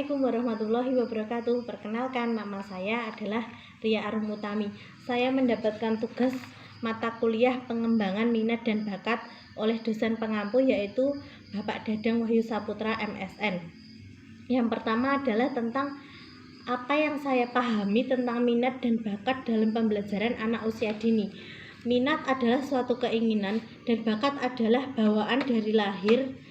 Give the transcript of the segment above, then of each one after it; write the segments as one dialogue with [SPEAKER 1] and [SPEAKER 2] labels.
[SPEAKER 1] Assalamualaikum warahmatullahi wabarakatuh. Perkenalkan, nama saya adalah Ria Arumutami. Saya mendapatkan tugas mata kuliah pengembangan minat dan bakat oleh dosen pengampu, yaitu Bapak Dadang Wahyu Saputra MSN. Yang pertama adalah tentang apa yang saya pahami tentang minat dan bakat dalam pembelajaran anak usia dini. Minat adalah suatu keinginan dan bakat adalah bawaan dari lahir.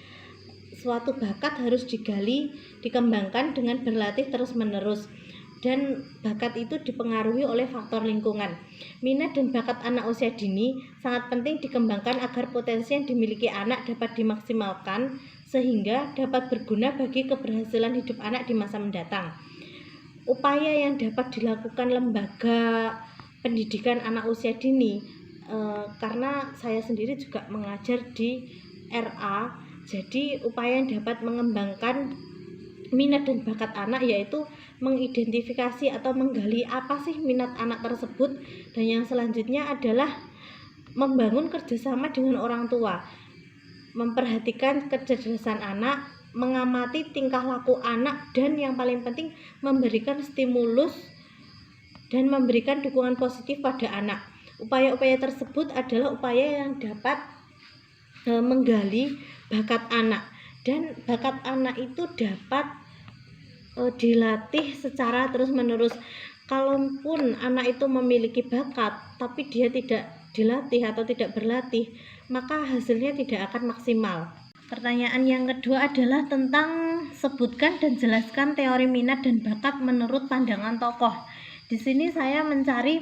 [SPEAKER 1] Suatu bakat harus digali, dikembangkan dengan berlatih terus-menerus, dan bakat itu dipengaruhi oleh faktor lingkungan. Minat dan bakat anak usia dini sangat penting dikembangkan agar potensi yang dimiliki anak dapat dimaksimalkan sehingga dapat berguna bagi keberhasilan hidup anak di masa mendatang. Upaya yang dapat dilakukan lembaga pendidikan anak usia dini, karena saya sendiri juga mengajar di RA, jadi upaya yang dapat mengembangkan minat dan bakat anak yaitu mengidentifikasi atau menggali apa sih minat anak tersebut, dan yang selanjutnya adalah membangun kerjasama dengan orang tua, memperhatikan kecerdasan anak, mengamati tingkah laku anak, dan yang paling penting memberikan stimulus dan memberikan dukungan positif pada anak. Upaya-upaya tersebut adalah upaya yang dapat menggali bakat anak, dan bakat anak itu dapat dilatih secara terus-menerus. Kalaupun anak itu memiliki bakat tapi dia tidak dilatih atau tidak berlatih, maka hasilnya tidak akan maksimal. Pertanyaan yang kedua adalah tentang sebutkan dan jelaskan teori minat dan bakat menurut pandangan tokoh. Di sini saya mencari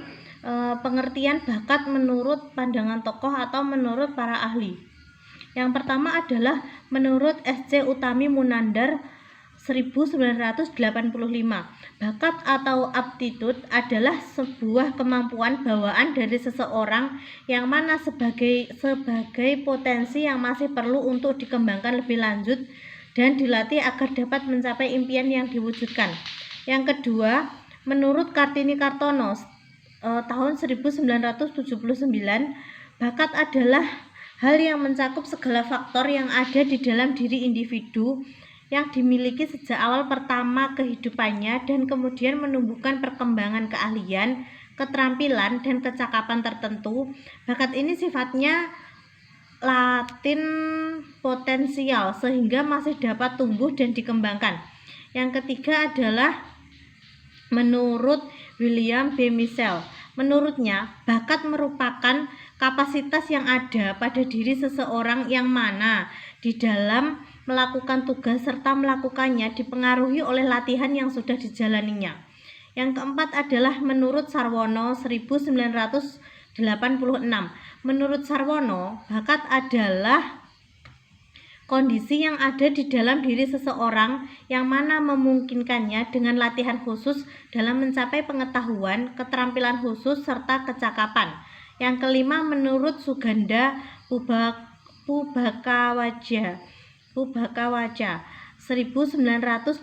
[SPEAKER 1] pengertian bakat menurut pandangan tokoh atau menurut para ahli. Yang pertama adalah menurut S.C. Utami Munandar 1985, bakat atau aptitude adalah sebuah kemampuan bawaan dari seseorang yang mana sebagai potensi yang masih perlu untuk dikembangkan lebih lanjut dan dilatih agar dapat mencapai impian yang diwujudkan. Yang kedua, menurut Kartini Kartono tahun 1979, bakat adalah hal yang mencakup segala faktor yang ada di dalam diri individu yang dimiliki sejak awal pertama kehidupannya dan kemudian menumbuhkan perkembangan keahlian, keterampilan, dan kecakapan tertentu. Bakat ini sifatnya latin potensial sehingga masih dapat tumbuh dan dikembangkan. Yang ketiga adalah menurut William B. Michel. Menurutnya, bakat merupakan kapasitas yang ada pada diri seseorang yang mana di dalam melakukan tugas serta melakukannya dipengaruhi oleh latihan yang sudah dijalaninya. Yang keempat adalah menurut Sarwono 1986. Menurut Sarwono, bakat adalah kondisi yang ada di dalam diri seseorang yang mana memungkinkannya dengan latihan khusus dalam mencapai pengetahuan, keterampilan khusus, serta kecakapan. Yang kelima menurut Suganda Pubakawaja 1982,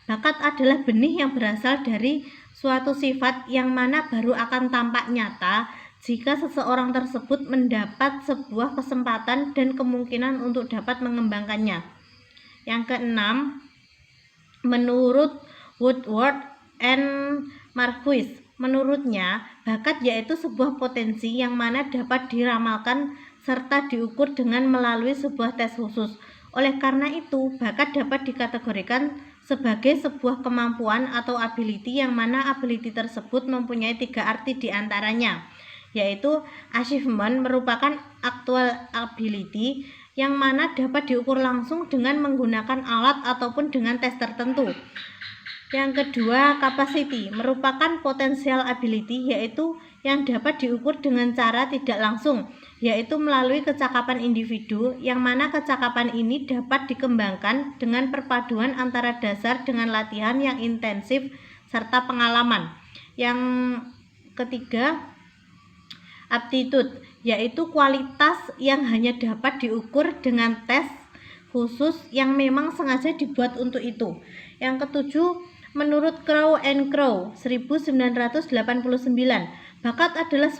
[SPEAKER 1] bakat adalah benih yang berasal dari suatu sifat yang mana baru akan tampak nyata jika seseorang tersebut mendapat sebuah kesempatan dan kemungkinan untuk dapat mengembangkannya. Yang keenam, menurut Woodward and Marquis, menurutnya bakat yaitu sebuah potensi yang mana dapat diramalkan serta diukur dengan melalui sebuah tes khusus. Oleh karena itu, bakat dapat dikategorikan sebagai sebuah kemampuan atau ability yang mana ability tersebut mempunyai 3 arti diantaranya, yaitu achievement merupakan actual ability yang mana dapat diukur langsung dengan menggunakan alat ataupun dengan tes tertentu. Yang kedua, capacity merupakan potential ability, yaitu yang dapat diukur dengan cara tidak langsung, yaitu melalui kecakapan individu, yang mana kecakapan ini dapat dikembangkan dengan perpaduan antara dasar dengan latihan yang intensif serta pengalaman. Yang ketiga, aptitude, yaitu kualitas yang hanya dapat diukur dengan tes khusus yang memang sengaja dibuat untuk itu. Yang ketujuh, menurut Crow and Crow 1989, bakat adalah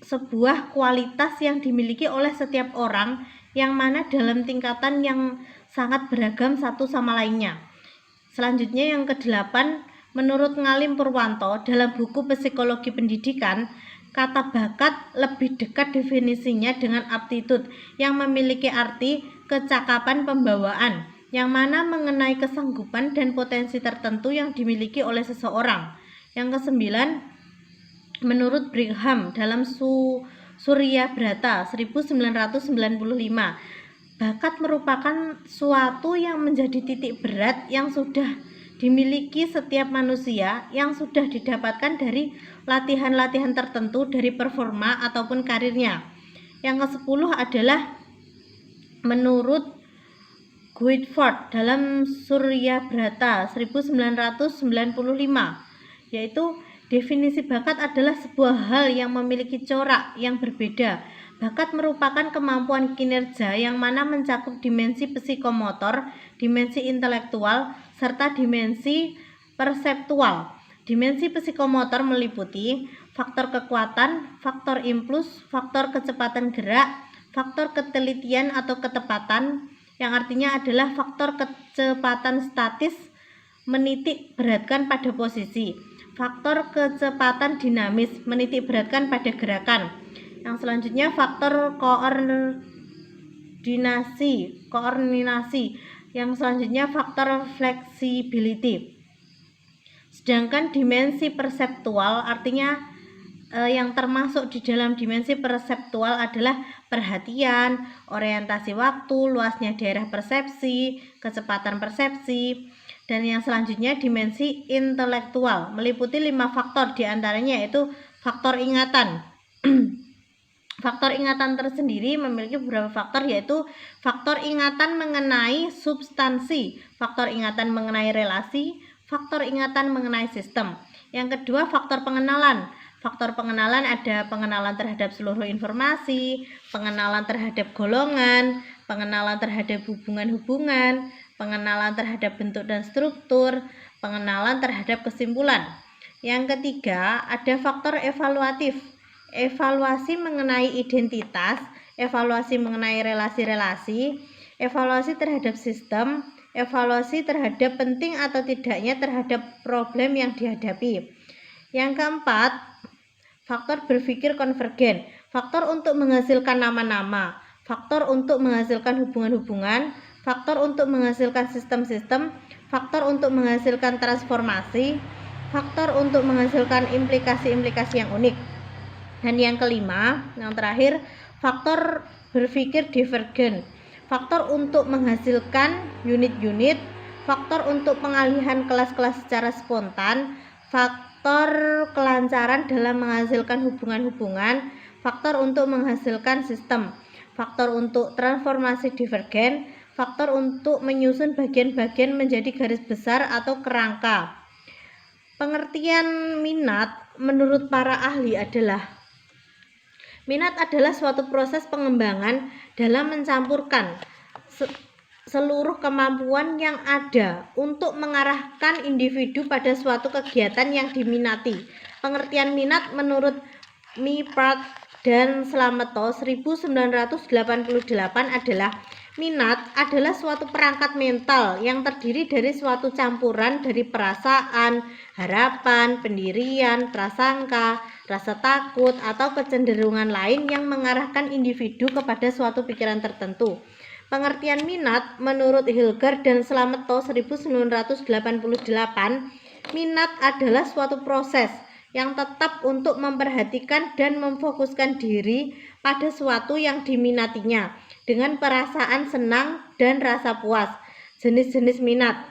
[SPEAKER 1] sebuah kualitas yang dimiliki oleh setiap orang yang mana dalam tingkatan yang sangat beragam satu sama lainnya. Selanjutnya yang ke-8, menurut Ngalim Purwanto dalam buku Psikologi Pendidikan, kata bakat lebih dekat definisinya dengan aptitude yang memiliki arti kecakapan pembawaan, yang mana mengenai kesanggupan dan potensi tertentu yang dimiliki oleh seseorang. Yang ke-9, menurut Brigham dalam Surya Brata 1995, bakat merupakan suatu yang menjadi titik berat yang sudah dimiliki setiap manusia, yang sudah didapatkan dari latihan-latihan tertentu dari performa ataupun karirnya. Yang ke-10 adalah menurut Guildford dalam Surya Brata 1995, yaitu definisi bakat adalah sebuah hal yang memiliki corak yang berbeda. Bakat merupakan kemampuan kinerja yang mana mencakup dimensi psikomotor, dimensi intelektual, serta dimensi perseptual. Dimensi psikomotor meliputi faktor kekuatan, faktor impuls, faktor kecepatan gerak, faktor ketelitian atau ketepatan, yang artinya adalah faktor kecepatan statis menitik beratkan pada posisi, faktor kecepatan dinamis menitik beratkan pada gerakan. Yang selanjutnya faktor koordinasi. Yang selanjutnya faktor flexibility. Sedangkan dimensi perseptual artinya yang termasuk di dalam dimensi perseptual adalah perhatian, orientasi waktu, luasnya daerah persepsi, kecepatan persepsi. Dan yang selanjutnya dimensi intelektual meliputi 5 faktor, diantaranya yaitu faktor ingatan. Faktor ingatan tersendiri memiliki beberapa faktor, yaitu faktor ingatan mengenai substansi, faktor ingatan mengenai relasi, faktor ingatan mengenai sistem. Yang kedua, faktor pengenalan. Faktor pengenalan ada pengenalan terhadap seluruh informasi, pengenalan terhadap golongan, pengenalan terhadap hubungan-hubungan, pengenalan terhadap bentuk dan struktur, pengenalan terhadap kesimpulan. Yang ketiga, ada faktor evaluatif. Evaluasi mengenai identitas, evaluasi mengenai relasi-relasi, evaluasi terhadap sistem, evaluasi terhadap penting atau tidaknya terhadap problem yang dihadapi. Yang keempat, faktor berpikir konvergen, faktor untuk menghasilkan nama-nama, faktor untuk menghasilkan hubungan-hubungan, faktor untuk menghasilkan sistem-sistem, faktor untuk menghasilkan transformasi, faktor untuk menghasilkan implikasi-implikasi yang unik. Dan yang kelima, yang terakhir, faktor berpikir divergen, faktor untuk menghasilkan unit-unit, faktor untuk pengalihan kelas-kelas secara spontan, faktor kelancaran dalam menghasilkan hubungan-hubungan, faktor untuk menghasilkan sistem, faktor untuk transformasi divergen, faktor untuk menyusun bagian-bagian menjadi garis besar atau kerangka. Pengertian minat menurut para ahli adalah: minat adalah suatu proses pengembangan dalam mencampurkan seluruh kemampuan yang ada untuk mengarahkan individu pada suatu kegiatan yang diminati. Pengertian minat menurut Mipart dan Slameto 1988 adalah: minat adalah suatu perangkat mental yang terdiri dari suatu campuran dari perasaan, harapan, pendirian, prasangka, rasa takut, atau kecenderungan lain yang mengarahkan individu kepada suatu pikiran tertentu. Pengertian minat menurut Hilger dan Slameto 1988, minat adalah suatu proses yang tetap untuk memperhatikan dan memfokuskan diri pada suatu yang diminatinya dengan perasaan senang dan rasa puas. Jenis-jenis minat.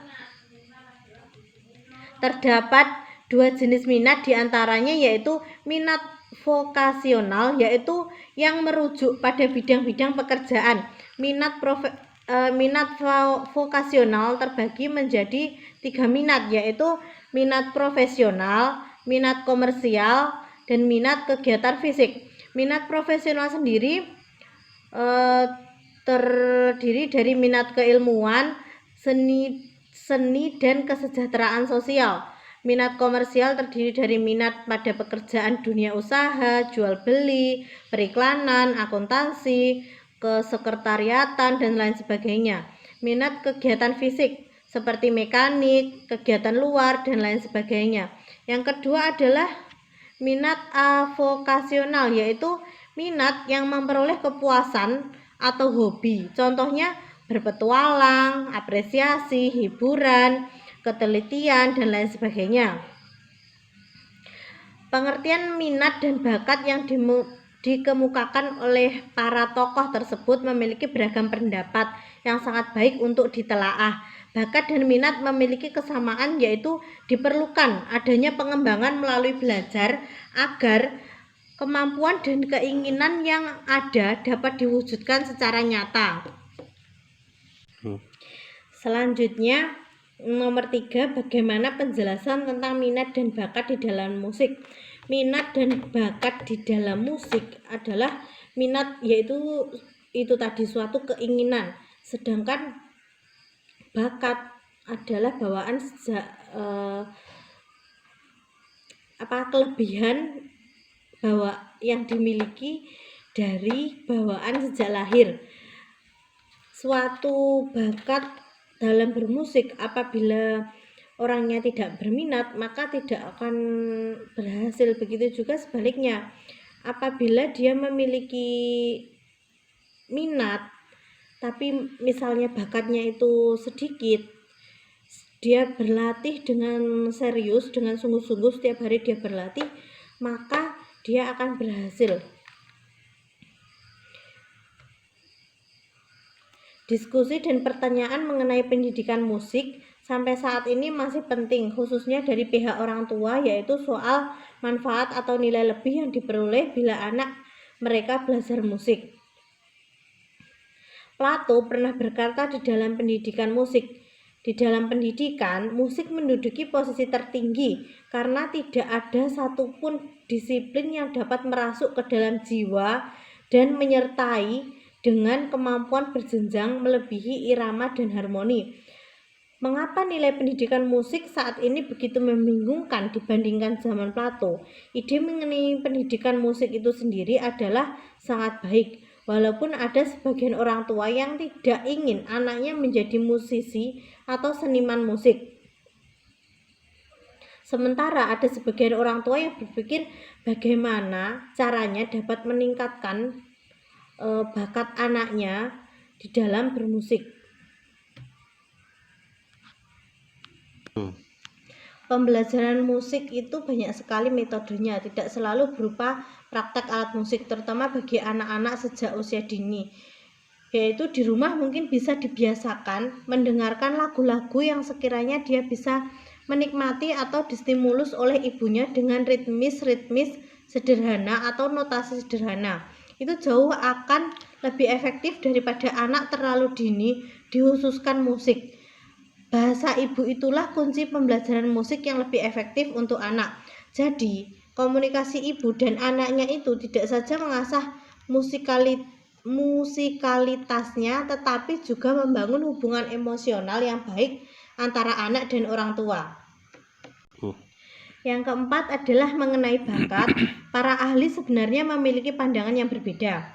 [SPEAKER 1] Terdapat 2 jenis minat, diantaranya yaitu minat vokasional, yaitu yang merujuk pada bidang-bidang pekerjaan. Minat vokasional terbagi menjadi 3 minat, yaitu minat profesional, minat komersial, dan minat kegiatan fisik. Minat profesional sendiri terdiri dari minat keilmuan, seni dan kesejahteraan sosial. Minat komersial terdiri dari minat pada pekerjaan dunia usaha, jual beli, periklanan, akuntansi, kesekretariatan, dan lain sebagainya. minat kegiatan fisik seperti mekanik, kegiatan luar, dan lain sebagainya. Yang kedua adalah minat avokasional, yaitu minat yang memperoleh kepuasan atau hobi. Contohnya berpetualang, apresiasi, hiburan, ketelitian, dan lain sebagainya. Pengertian minat dan bakat yang dikemukakan oleh para tokoh tersebut memiliki beragam pendapat yang sangat baik untuk ditelaah. Bakat dan minat memiliki kesamaan, yaitu diperlukan adanya pengembangan melalui belajar agar kemampuan dan keinginan yang ada dapat diwujudkan secara nyata. Selanjutnya, nomor 3, bagaimana penjelasan tentang minat dan bakat di dalam musik. Minat dan bakat di dalam musik adalah minat, yaitu itu tadi suatu keinginan, sedangkan bakat adalah bawaan kelebihan yang dimiliki dari bawaan sejak lahir. Suatu bakat dalam bermusik apabila orangnya tidak berminat maka tidak akan berhasil. Begitu juga sebaliknya, apabila dia memiliki minat tapi misalnya bakatnya itu sedikit, dia berlatih dengan serius, dengan sungguh-sungguh, setiap hari dia berlatih, maka dia akan berhasil. Diskusi dan pertanyaan mengenai pendidikan musik sampai saat ini masih penting, khususnya dari pihak orang tua, yaitu soal manfaat atau nilai lebih yang diperoleh bila anak mereka belajar musik. Plato pernah berkata di dalam pendidikan musik, di dalam pendidikan, musik menduduki posisi tertinggi karena tidak ada satupun disiplin yang dapat merasuk ke dalam jiwa dan menyertai dengan kemampuan berjenjang melebihi irama dan harmoni. Mengapa nilai pendidikan musik saat ini begitu membingungkan dibandingkan zaman Plato? Ide mengenai pendidikan musik itu sendiri adalah sangat baik, walaupun ada sebagian orang tua yang tidak ingin anaknya menjadi musisi atau seniman musik. Sementara ada sebagian orang tua yang berpikir bagaimana caranya dapat meningkatkan bakat anaknya di dalam bermusik. Pembelajaran musik itu banyak sekali metodenya, tidak selalu berupa praktek alat musik, terutama bagi anak-anak sejak usia dini. Yaitu di rumah mungkin bisa dibiasakan mendengarkan lagu-lagu yang sekiranya dia bisa menikmati atau distimulus oleh ibunya dengan ritmis sederhana atau notasi sederhana. Itu jauh akan lebih efektif daripada anak terlalu dini dihususkan musik. Bahasa ibu itulah kunci pembelajaran musik yang lebih efektif untuk anak. Jadi, komunikasi ibu dan anaknya itu tidak saja mengasah musikalitasnya, tetapi juga membangun hubungan emosional yang baik antara anak dan orang tua. Yang keempat adalah mengenai bakat. Para ahli sebenarnya memiliki pandangan yang berbeda.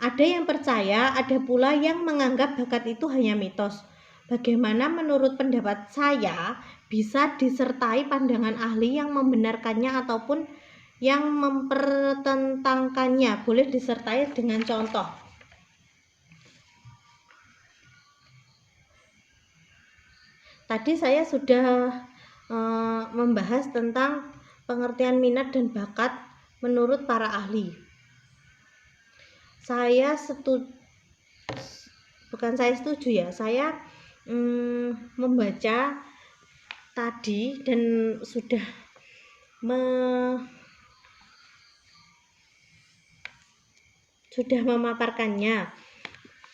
[SPEAKER 1] Ada yang percaya, ada pula yang menganggap bakat itu hanya mitos. Bagaimana menurut pendapat saya bisa disertai pandangan ahli yang membenarkannya ataupun yang mempertentangkannya? Boleh disertai dengan contoh. Tadi saya sudah membahas tentang pengertian minat dan bakat menurut para ahli. Saya membaca tadi dan sudah memaparkannya.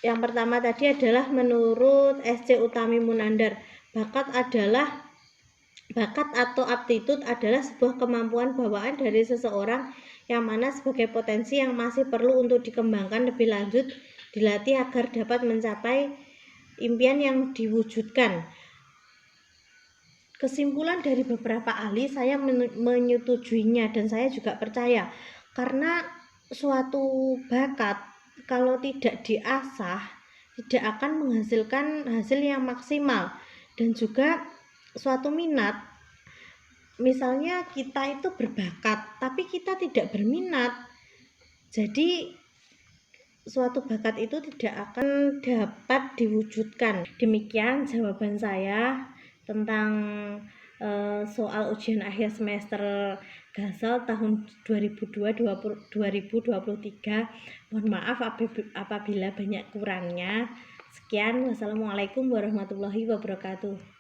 [SPEAKER 1] Yang pertama tadi adalah menurut S.C. Utami Munandar, bakat atau aptitude adalah sebuah kemampuan bawaan dari seseorang yang mana sebagai potensi yang masih perlu untuk dikembangkan lebih lanjut, dilatih agar dapat mencapai impian yang diwujudkan. Kesimpulan dari beberapa ahli, saya menyetujuinya dan saya juga percaya, karena suatu bakat kalau tidak diasah, tidak akan menghasilkan hasil yang maksimal. Dan juga suatu minat, misalnya kita itu berbakat tapi kita tidak berminat, jadi suatu bakat itu tidak akan dapat diwujudkan. Demikian jawaban saya tentang soal ujian akhir semester Gasal tahun 2023. Mohon maaf apabila banyak kurangnya. Sekian, wassalamualaikum warahmatullahi wabarakatuh.